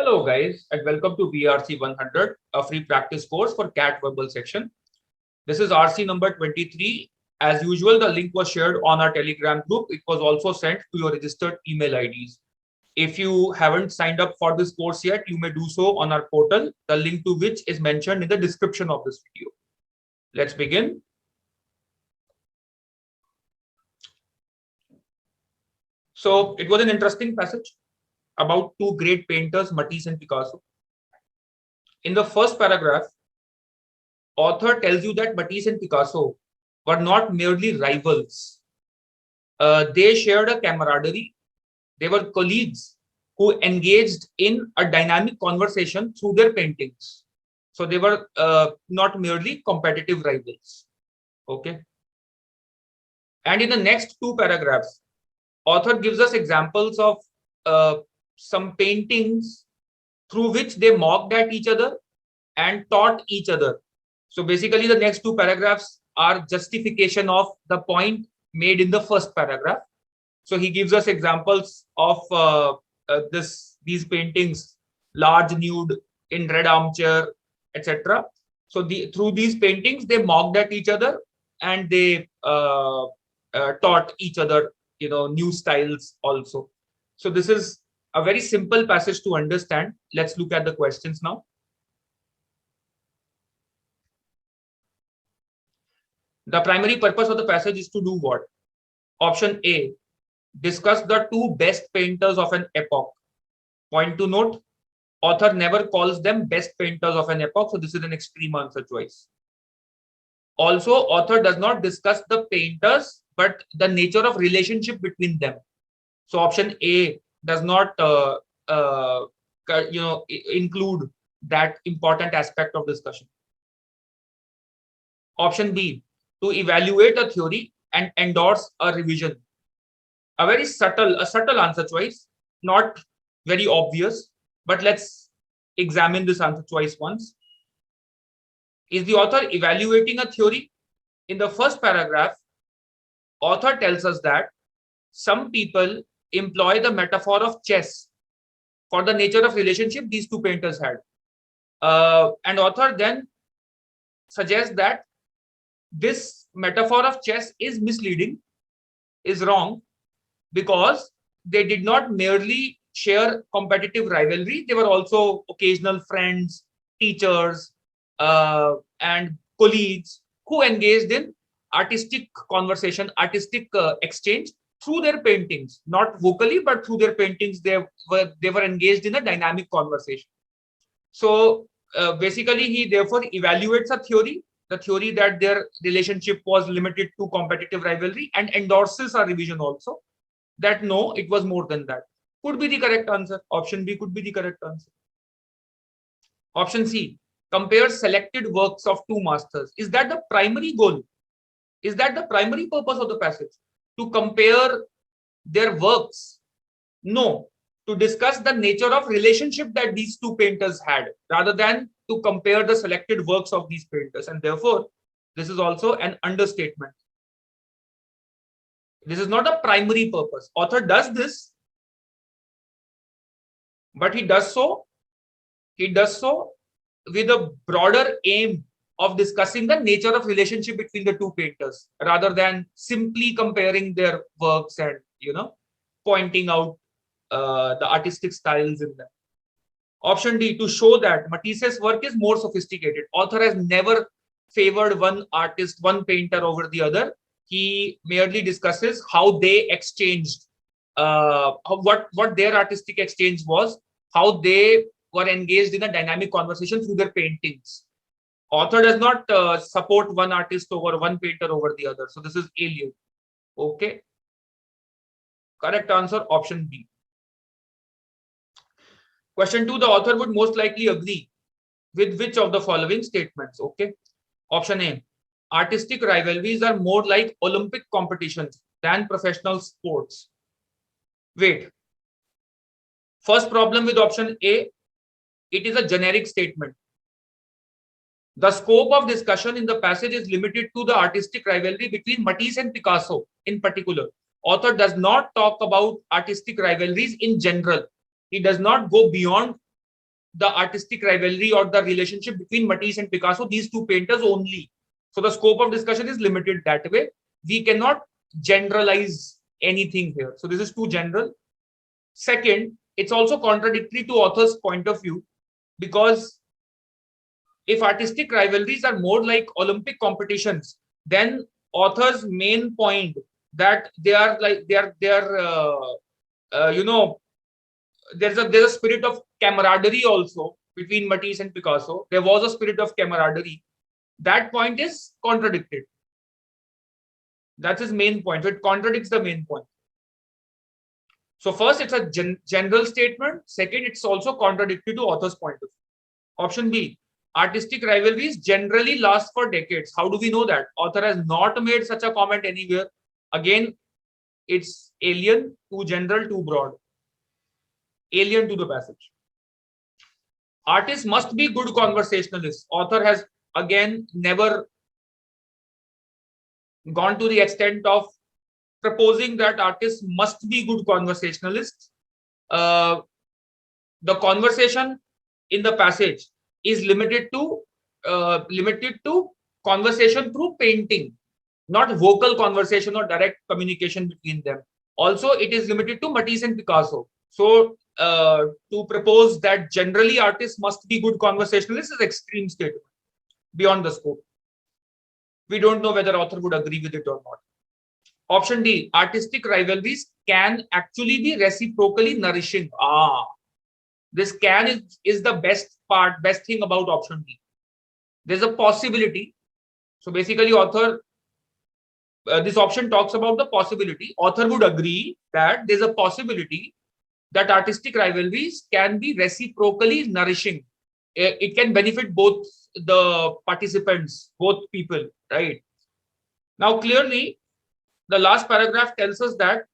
Hello guys and welcome to VARC 100, a free practice course for CAT verbal section. This is RC number 23. As usual, the link was shared on our Telegram group. It was also sent to your registered email IDs. If you haven't signed up for this course yet, you may do so on our portal, the link to which is mentioned in the description of this video. Let's begin. So it was an interesting passage about two great painters, Matisse and Picasso. In the first paragraph, author tells you that Matisse and Picasso were not merely rivals. They shared a camaraderie. They were colleagues who engaged in a dynamic conversation through their paintings. So they were not merely competitive rivals. Okay. And in the next two paragraphs, author gives us examples of some paintings through which they mocked at each other and taught each other. So basically the next two paragraphs are justification of the point made in the first paragraph. So he gives us examples of these paintings, large nude in red armchair, etc. So through these paintings, they mocked at each other and they taught each other, new styles also. So this is a very simple passage to understand. Let's look at the questions now. The primary purpose of the passage is to do what? Option A, discuss the two best painters of an epoch. Point to note, author never calls them best painters of an epoch, so this is an extreme answer choice. Also, author does not discuss the painters, but the nature of relationship between them. So option A does not include that important aspect of discussion. Option B, to evaluate a theory and endorse a revision. A very subtle answer choice, not very obvious, but let's examine this answer choice once. Is the author evaluating a theory? In the first paragraph, author tells us that some people employ the metaphor of chess for the nature of relationship these two painters had. And author then suggests that this metaphor of chess is misleading, is wrong, because they did not merely share competitive rivalry. They were also occasional friends, teachers, and colleagues who engaged in artistic conversation, artistic exchange through their paintings, not vocally, but through their paintings. They were engaged in a dynamic conversation. So basically, he therefore evaluates a theory, the theory that their relationship was limited to competitive rivalry, and endorses a revision also, that no, it was more than that. Could be the correct answer. Option B could be the correct answer. Option C, compare selected works of two masters. Is that the primary goal? Is that the primary purpose of the passage? To compare their works? No, to discuss the nature of relationship that these two painters had, rather than to compare the selected works of these painters. And therefore, this is also an understatement. This is not a primary purpose. Author does this, but he does so with a broader aim of discussing the nature of relationship between the two painters, rather than simply comparing their works and pointing out the artistic styles in them. Option D, to show that Matisse's work is more sophisticated. Author has never favored one artist, one painter over the other. He merely discusses how they exchanged, what their artistic exchange was, how they were engaged in a dynamic conversation through their paintings. Author does not support one artist over one painter over the other. So this is alien. Okay. Correct answer, option B. Question 2, the author would most likely agree with which of the following statements? Okay. Option A, artistic rivalries are more like Olympic competitions than professional sports. Wait. First problem with option A, it is a generic statement. The scope of discussion in the passage is limited to the artistic rivalry between Matisse and Picasso in particular. Author does not talk about artistic rivalries in general. He does not go beyond the artistic rivalry or the relationship between Matisse and Picasso, these two painters only. So the scope of discussion is limited that way. We cannot generalize anything here. So this is too general. Second, it's also contradictory to author's point of view, because if artistic rivalries are more like Olympic competitions, then author's main point that they are like you know, there's a spirit of camaraderie also between Matisse and Picasso. There was a spirit of camaraderie. That point is contradicted. That's his main point. So it contradicts the main point. So first, it's a general statement. Second, it's also contradictory to author's point of view. Option B, artistic rivalries generally last for decades. How do we know that? Author has not made such a comment anywhere. Again, it's alien, too general, too broad. Alien to the passage. Artists must be good conversationalists. Author has again never gone to the extent of proposing that artists must be good conversationalists. The conversation in the passage is limited to conversation through painting, not vocal conversation or direct communication between them. Also, it is limited to Matisse and Picasso. So to propose that generally artists must be good conversationalists is extreme statement, beyond the scope. We don't know whether author would agree with it or not. Option D, artistic rivalries can actually be reciprocally nourishing. This can is the best thing about option D. There's a possibility. So basically author, this option talks about the possibility. Author would agree that there's a possibility that artistic rivalries can be reciprocally nourishing. It can benefit both the participants, both people, right? Now, clearly, the last paragraph tells us that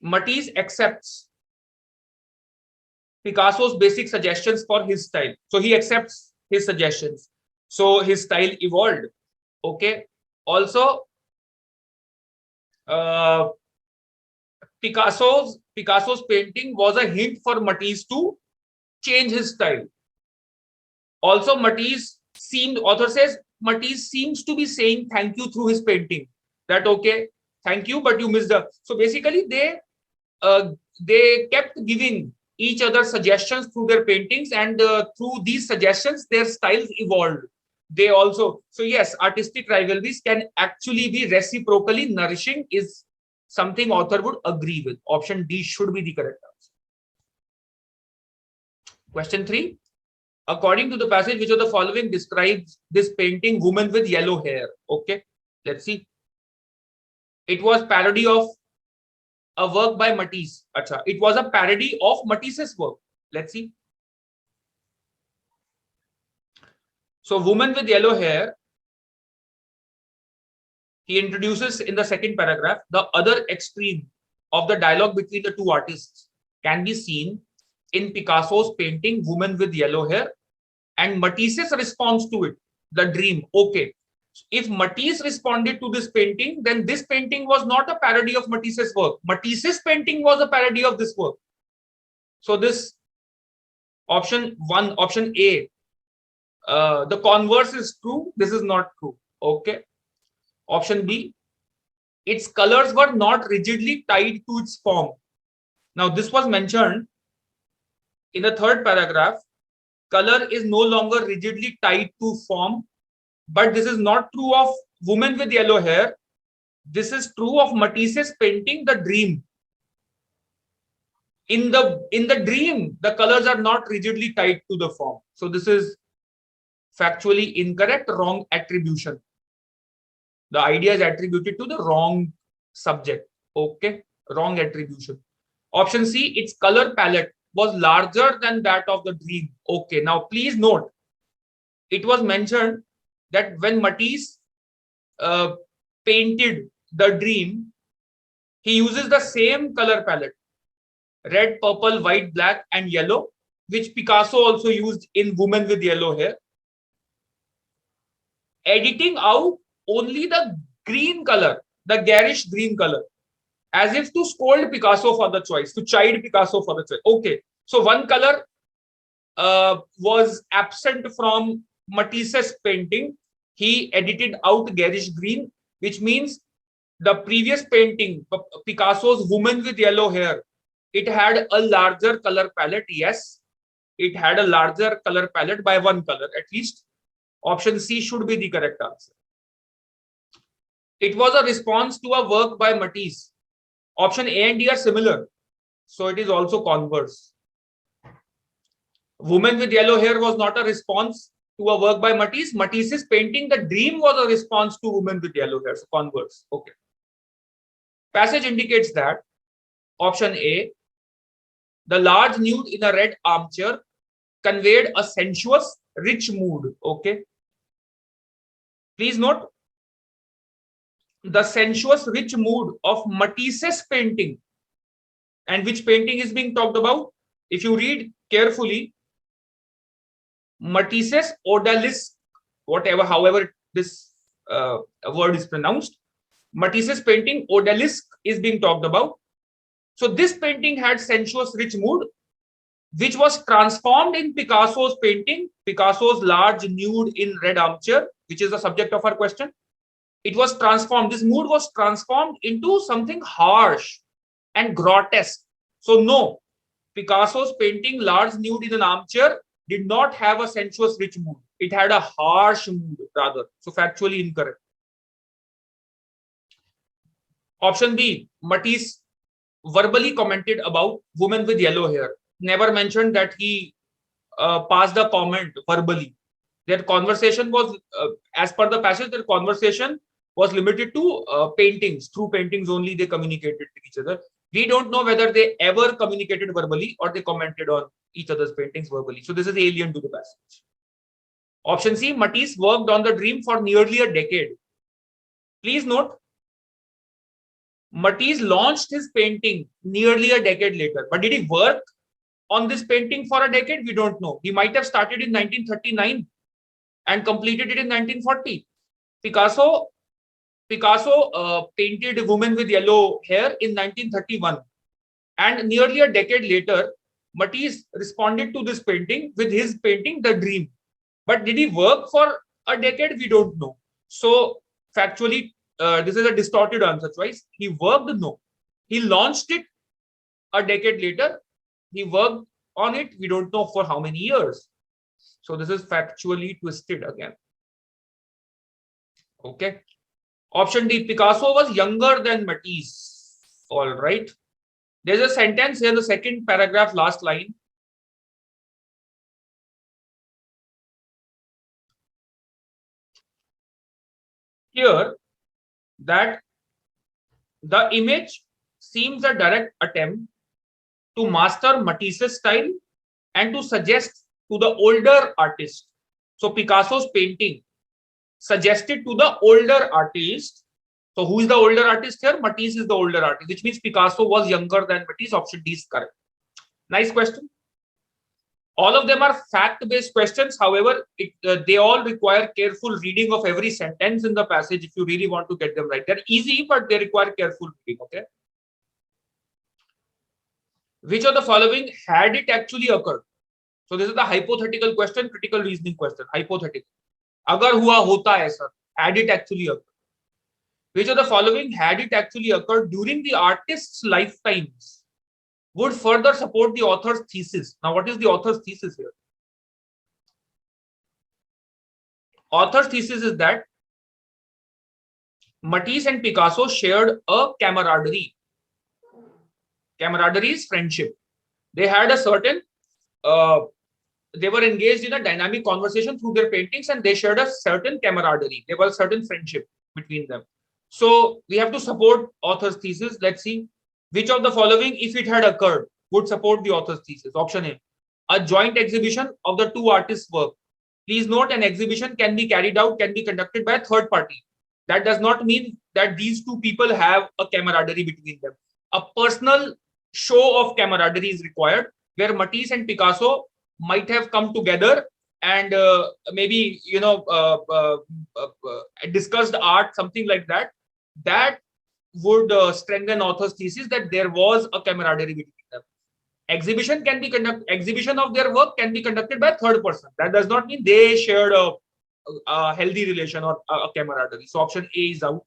Matisse accepts Picasso's basic suggestions for his style. So he accepts his suggestions. So his style evolved. Okay. Also, Picasso's painting was a hint for Matisse to change his style. Also, author says Matisse seems to be saying thank you through his painting. That okay, thank you, but you missed the. So basically, they kept giving each other suggestions through their paintings, and through these suggestions, their styles evolved. They also, so yes, artistic rivalries can actually be reciprocally nourishing, is something author would agree with. Option D should be the correct answer. Question 3. According to the passage, which of the following describes this painting, Woman with Yellow Hair? Okay, let's see. It was parody of a work by Matisse. Achha, it was a parody of Matisse's work. Let's see. So, Woman with Yellow Hair, he introduces in the second paragraph, the other extreme of the dialogue between the two artists can be seen in Picasso's painting, Woman with Yellow Hair, and Matisse's response to it, The Dream. Okay. If Matisse responded to this painting, then this painting was not a parody of Matisse's work. Matisse's painting was a parody of this work. So this option A, the converse is true. This is not true. Okay. Option B, its colors were not rigidly tied to its form. Now this was mentioned in the third paragraph. Color is no longer rigidly tied to form, but this is not true of Woman with Yellow Hair. This is true of Matisse's painting, The Dream. In the Dream, the colors are not rigidly tied to the form. So this is factually incorrect, wrong attribution. The idea is attributed to the wrong subject. Okay, wrong attribution. Option C, its color palette was larger than that of The Dream. Okay, now please note, it was mentioned that when Matisse painted The Dream, he uses the same color palette, red, purple, white, black, and yellow, which Picasso also used in Woman with Yellow Hair, editing out only the green color, the garish green color. as if to scold Picasso for the choice, to chide Picasso for the choice. Okay, so one color was absent from Matisse's painting. He edited out garish green, which means the previous painting, Picasso's Woman with Yellow Hair, it had a larger color palette. Yes, it had a larger color palette by one color at least. Option C should be the correct answer. It was a response to a work by Matisse. Option A and D are similar, so it is also converse. Woman with Yellow Hair was not a response to a work by Matisse. Matisse's painting The Dream was a response to Woman with Yellow Hair, so converse. Okay. Passage indicates that option A, the large nude in a red armchair conveyed a sensuous, rich mood. Okay. Please note, the sensuous, rich mood of Matisse's painting. And which painting is being talked about? If you read carefully, Matisse's Odalisque, whatever, however this word is pronounced, Matisse's painting Odalisque is being talked about. So this painting had sensuous, rich mood, which was transformed in Picasso's painting, Picasso's large nude in red armchair, which is the subject of our question. It was transformed, this mood was transformed into something harsh and grotesque. So no, Picasso's painting large nude in an armchair did not have a sensuous, rich mood. It had a harsh mood rather. So factually incorrect. Option B, Matisse verbally commented about Woman with Yellow Hair. Never mentioned that he passed a comment verbally. Their conversation was, as per the passage, their conversation was limited to paintings. Through paintings only they communicated with each other. We don't know whether they ever communicated verbally or they commented on each other's paintings verbally. So this is alien to the passage. Option C, Matisse worked on The Dream for nearly a decade. Please note, Matisse launched his painting nearly a decade later. But did he work on this painting for a decade? We don't know. He might have started in 1939 and completed it in 1940. Picasso painted Woman with Yellow Hair in 1931. And nearly a decade later, Matisse responded to this painting with his painting, The Dream. But did he work for a decade? We don't know. So factually, this is a distorted answer choice. He worked? No. He launched it a decade later. He worked on it. We don't know for how many years. So this is factually twisted again. Okay. Option D, Picasso was younger than Matisse. All right. There's a sentence here, the second paragraph, last line. Here, that the image seems a direct attempt to master Matisse's style and to suggest to the older artist. So Picasso's painting suggested to the older artist. So who is the older artist here? Matisse is the older artist, which means Picasso was younger than Matisse. Option D is correct. Nice question. All of them are fact-based questions. However, they all require careful reading of every sentence in the passage if you really want to get them right. They're easy, but they require careful reading. Okay. Which of the following had it actually occurred? So this is the hypothetical question, critical reasoning question. Hypothetical. Agar hua hota hai sir, had it actually occurred? Which of the following, had it actually occurred during the artist's lifetimes, would further support the author's thesis? Now, what is the author's thesis here? Author's thesis is that Matisse and Picasso shared a camaraderie. Camaraderie is friendship. They had a certain, they were engaged in a dynamic conversation through their paintings and they shared a certain camaraderie. There was a certain friendship between them. So we have to support author's thesis. Let's see. Which of the following, if it had occurred, would support the author's thesis? Option A, a joint exhibition of the two artists' work. Please note, an exhibition can be carried out, can be conducted by a third party. That does not mean that these two people have a camaraderie between them. A personal show of camaraderie is required, where Matisse and Picasso might have come together and maybe, discussed art, something like that. That would strengthen author's thesis that there was a camaraderie between them. Exhibition of their work can be conducted by a third person. That does not mean they shared a healthy relation or a camaraderie. So option A is out.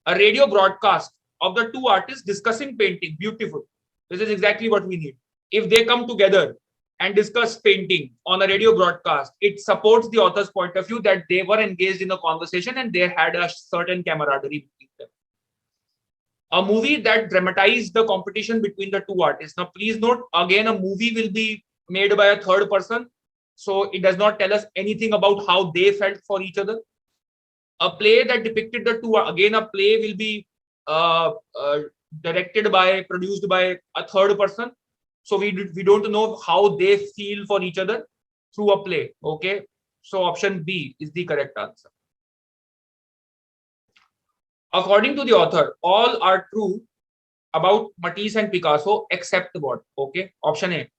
A radio broadcast of the two artists discussing painting. Beautiful. This is exactly what we need. If they come together and discuss painting on a radio broadcast, it supports the author's point of view that they were engaged in a conversation and they had a certain camaraderie between them. A movie that dramatized the competition between the two artists. Now, please note, again, a movie will be made by a third person, so it does not tell us anything about how they felt for each other. A play that depicted the two, again, a play will be produced by a third person. So we don't know how they feel for each other through a play. Okay, so option B is the correct answer. According to the author, all are true about Matisse and Picasso except what? Okay, option A.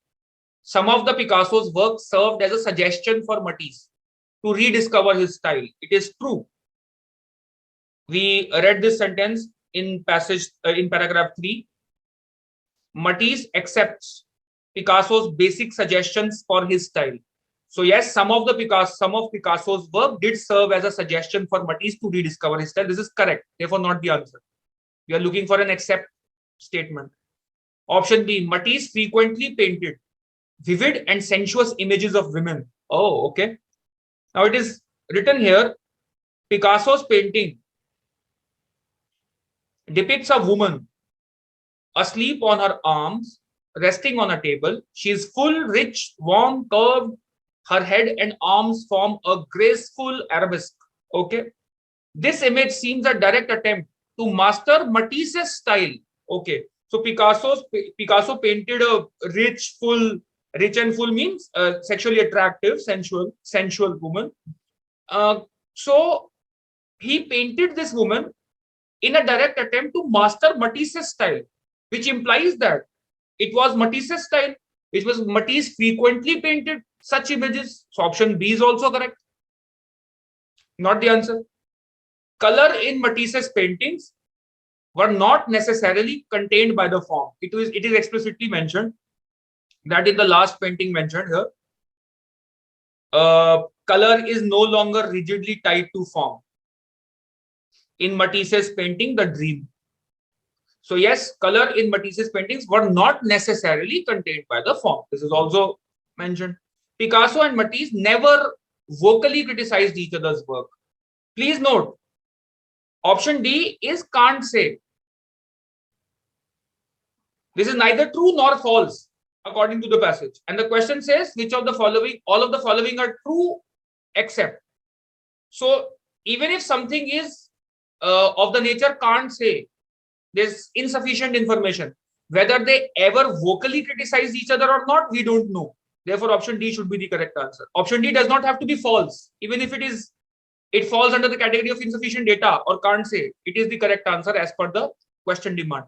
Some of the Picasso's work served as a suggestion for Matisse to rediscover his style. It is true. We read this sentence in paragraph 3. Matisse accepts Picasso's basic suggestions for his style. So yes, some of Picasso's work did serve as a suggestion for Matisse to rediscover his style. This is correct. Therefore, not the answer. We are looking for an accept statement. Option B, Matisse frequently painted vivid and sensuous images of women. Oh, okay. Now it is written here, Picasso's painting depicts a woman asleep on her arms, resting on a table. She is full, rich, warm, curved. Her head and arms form a graceful arabesque. Okay. This image seems a direct attempt to master Matisse's style. Okay. So Picasso painted a rich and full means sexually attractive, sensual woman. So he painted this woman in a direct attempt to master Matisse's style, which implies that it was Matisse's style, which was Matisse frequently painted such images. So option B is also correct. Not the answer. Color in Matisse's paintings were not necessarily contained by the form. It is explicitly mentioned that in the last painting mentioned here, color is no longer rigidly tied to form. In Matisse's painting, The Dream. So yes, color in Matisse's paintings were not necessarily contained by the form. This is also mentioned. Picasso and Matisse never vocally criticized each other's work. Please note, option D is can't say. This is neither true nor false according to the passage. And the question says, which of the following, all of the following are true except. So even if something is of the nature can't say, there's insufficient information. Whether they ever vocally criticize each other or not, we don't know. Therefore, option D should be the correct answer. Option D does not have to be false. Even if it falls under the category of insufficient data or can't say, it is the correct answer as per the question demand.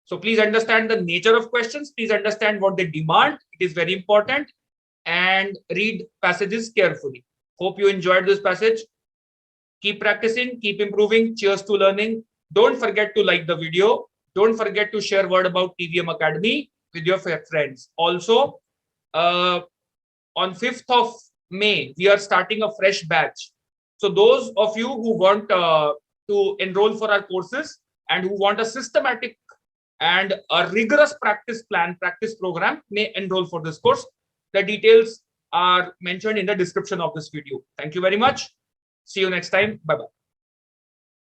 So please understand the nature of questions. Please understand what they demand. It is very important. And read passages carefully. Hope you enjoyed this passage. Keep practicing, keep improving. Cheers to learning. Don't forget to like the video. Don't forget to share word about TVM Academy with your friends. Also, on 5th of May, we are starting a fresh batch. So those of you who want to enroll for our courses and who want a systematic and a rigorous practice program may enroll for this course. The details are mentioned in the description of this video. Thank you very much. See you next time. Bye-bye.